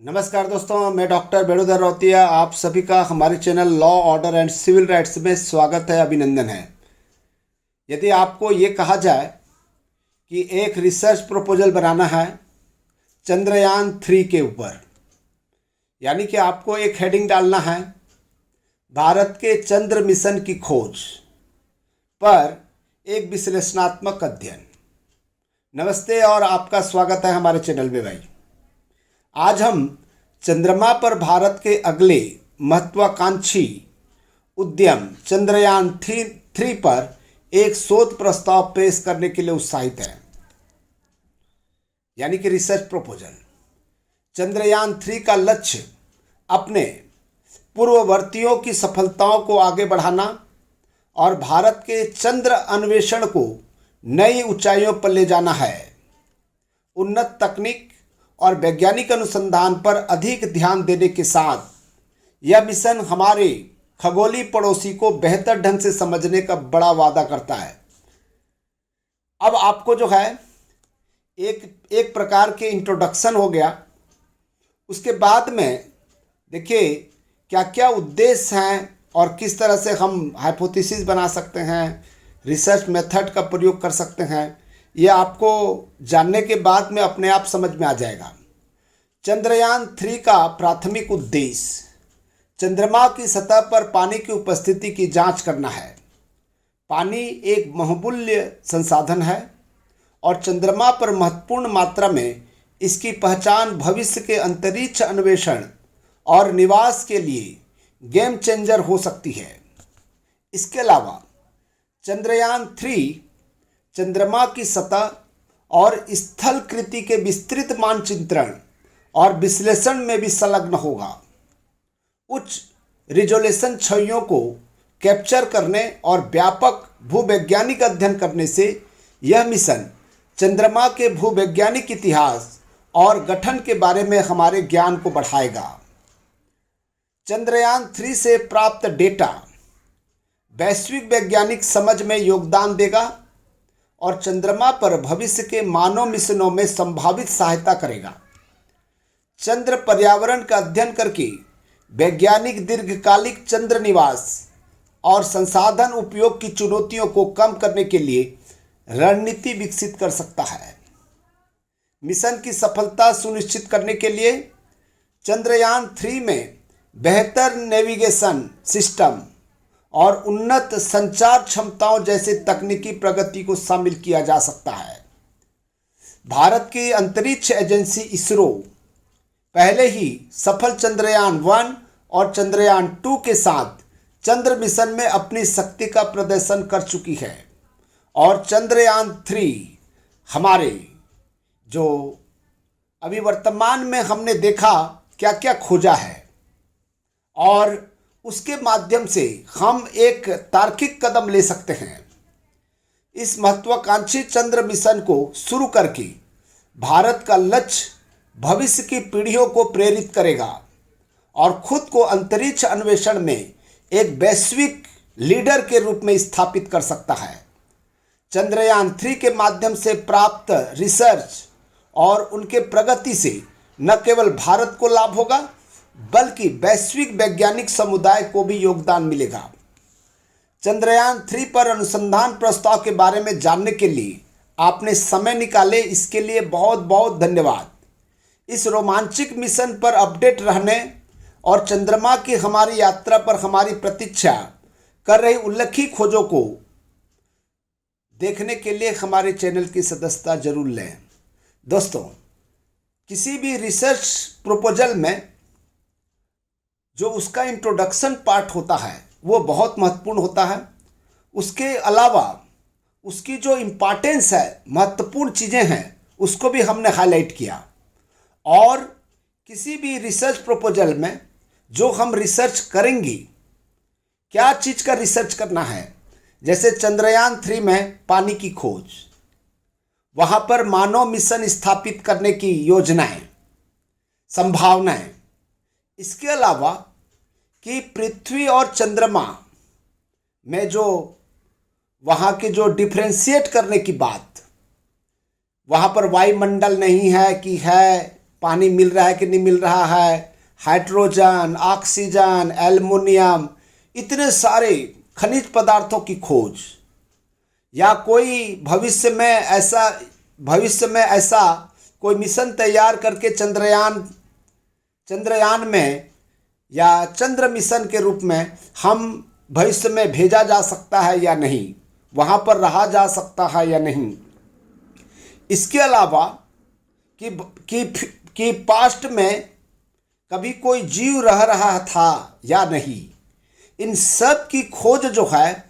नमस्कार दोस्तों, मैं डॉक्टर बेणुधर रौतिया आप सभी का हमारे channel law order and civil rights में स्वागत है, अभिनंदन है। यदि आपको ये कहा जाए कि एक रिसर्च प्रपोजल बनाना है चंद्रयान 3 के ऊपर, यानी कि आपको एक हेडिंग डालना है भारत के चंद्र मिशन की खोज पर एक विश्लेषणात्मक अध्ययन। नमस्ते और आपका स्वागत है हमारे चैनल में भाई। आज हम चंद्रमा पर भारत के अगले महत्वाकांक्षी उद्यम चंद्रयान 3 पर एक शोध प्रस्ताव पेश करने के लिए उत्साहित हैं, यानी कि रिसर्च प्रपोजल। चंद्रयान 3 का लक्ष्य अपने पूर्ववर्तियों की सफलताओं को आगे बढ़ाना और भारत के चंद्र अन्वेषण को नई ऊंचाइयों पर ले जाना है। उन्नत तकनीक और वैज्ञानिक अनुसंधान पर अधिक ध्यान देने के साथ यह मिशन हमारे खगोलीय पड़ोसी को बेहतर ढंग से समझने का बड़ा वादा करता है। अब आपको जो है एक प्रकार के इंट्रोडक्शन हो गया। उसके बाद में देखिए क्या क्या उद्देश्य हैं और किस तरह से हम हाइपोथेसिस बना सकते हैं, रिसर्च मेथड का प्रयोग कर सकते हैं, ये आपको जानने के बाद में अपने आप समझ में आ जाएगा। चंद्रयान 3 का प्राथमिक उद्देश्य चंद्रमा की सतह पर पानी की उपस्थिति की जांच करना है। पानी एक बहुमूल्य संसाधन है और चंद्रमा पर महत्वपूर्ण मात्रा में इसकी पहचान भविष्य के अंतरिक्ष अन्वेषण और निवास के लिए गेम चेंजर हो सकती है। इसके अलावा चंद्रयान 3 चंद्रमा की सतह और स्थलकृति के विस्तृत मानचित्रण और विश्लेषण में भी संलग्न होगा। उच्च रिजोल्यूशन छवियों को कैप्चर करने और व्यापक भूवैज्ञानिक अध्ययन करने से यह मिशन चंद्रमा के भूवैज्ञानिक इतिहास और गठन के बारे में हमारे ज्ञान को बढ़ाएगा। चंद्रयान 3 से प्राप्त डेटा वैश्विक वैज्ञानिक समझ में योगदान देगा और चंद्रमा पर भविष्य के मानव मिशनों में संभावित सहायता करेगा। चंद्र पर्यावरण का अध्ययन करके वैज्ञानिक दीर्घकालिक चंद्र निवास और संसाधन उपयोग की चुनौतियों को कम करने के लिए रणनीति विकसित कर सकता है। मिशन की सफलता सुनिश्चित करने के लिए चंद्रयान 3 में बेहतर नेविगेशन सिस्टम और उन्नत संचार क्षमताओं जैसे तकनीकी प्रगति को शामिल किया जा सकता है। भारत की अंतरिक्ष एजेंसी इसरो पहले ही सफल चंद्रयान 1 और चंद्रयान 2 के साथ चंद्र मिशन में अपनी शक्ति का प्रदर्शन कर चुकी है और चंद्रयान 3 हमारे जो अभी वर्तमान में हमने देखा क्या क्या खोजा है और उसके माध्यम से हम एक तार्किक कदम ले सकते हैं। इस महत्वाकांक्षी चंद्र मिशन को शुरू करके भारत का लक्ष्य भविष्य की पीढ़ियों को प्रेरित करेगा और खुद को अंतरिक्ष अन्वेषण में एक वैश्विक लीडर के रूप में स्थापित कर सकता है। चंद्रयान 3 के माध्यम से प्राप्त रिसर्च और उनके प्रगति से न केवल भारत को लाभ होगा बल्कि वैश्विक वैज्ञानिक समुदाय को भी योगदान मिलेगा। चंद्रयान 3 पर अनुसंधान प्रस्ताव के बारे में जानने के लिए आपने समय निकाले, इसके लिए बहुत बहुत धन्यवाद। इस रोमांचक मिशन पर अपडेट रहने और चंद्रमा की हमारी यात्रा पर हमारी प्रतीक्षा कर रही उल्लेखनीय खोजों को देखने के लिए हमारे चैनल की सदस्यता जरूर लें। दोस्तों, किसी भी रिसर्च प्रपोजल में जो उसका इंट्रोडक्शन पार्ट होता है वो बहुत महत्वपूर्ण होता है। उसके अलावा उसकी जो इम्पॉर्टेंस है, महत्वपूर्ण चीज़ें हैं, उसको भी हमने हाईलाइट किया। और किसी भी रिसर्च प्रपोजल में जो हम रिसर्च करेंगे, क्या चीज़ का रिसर्च करना है, जैसे चंद्रयान 3 में पानी की खोज, वहाँ पर मानव मिशन स्थापित करने की योजनाएं, संभावनाएं। इसके अलावा कि पृथ्वी और चंद्रमा में जो वहाँ के जो डिफ्रेंशिएट करने की बात, वहाँ पर वायुमंडल नहीं है कि है पानी मिल रहा है कि नहीं मिल रहा है, हाइड्रोजन, ऑक्सीजन, एल्युमिनियम, इतने सारे खनिज पदार्थों की खोज, या कोई भविष्य में ऐसा कोई मिशन तैयार करके चंद्रयान में या चंद्र मिशन के रूप में हम भविष्य में भेजा जा सकता है या नहीं, वहाँ पर रहा जा सकता है या नहीं। इसके अलावा कि पास्ट में कभी कोई जीव रह रहा था या नहीं, इन सब की खोज जो है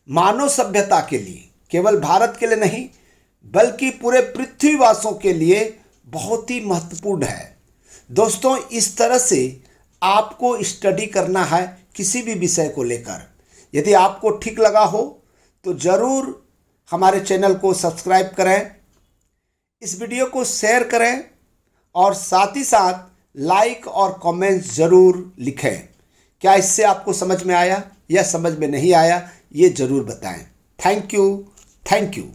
मानव सभ्यता के लिए, केवल भारत के लिए नहीं बल्कि पूरे पृथ्वीवासियों के लिए बहुत ही महत्वपूर्ण है। दोस्तों, इस तरह से आपको स्टडी करना है किसी भी विषय को लेकर। यदि आपको ठीक लगा हो तो ज़रूर हमारे चैनल को सब्सक्राइब करें, इस वीडियो को शेयर करें और साथ ही साथ लाइक और कमेंट्स ज़रूर लिखें। क्या इससे आपको समझ में आया या समझ में नहीं आया, ये ज़रूर बताएं। Thank you.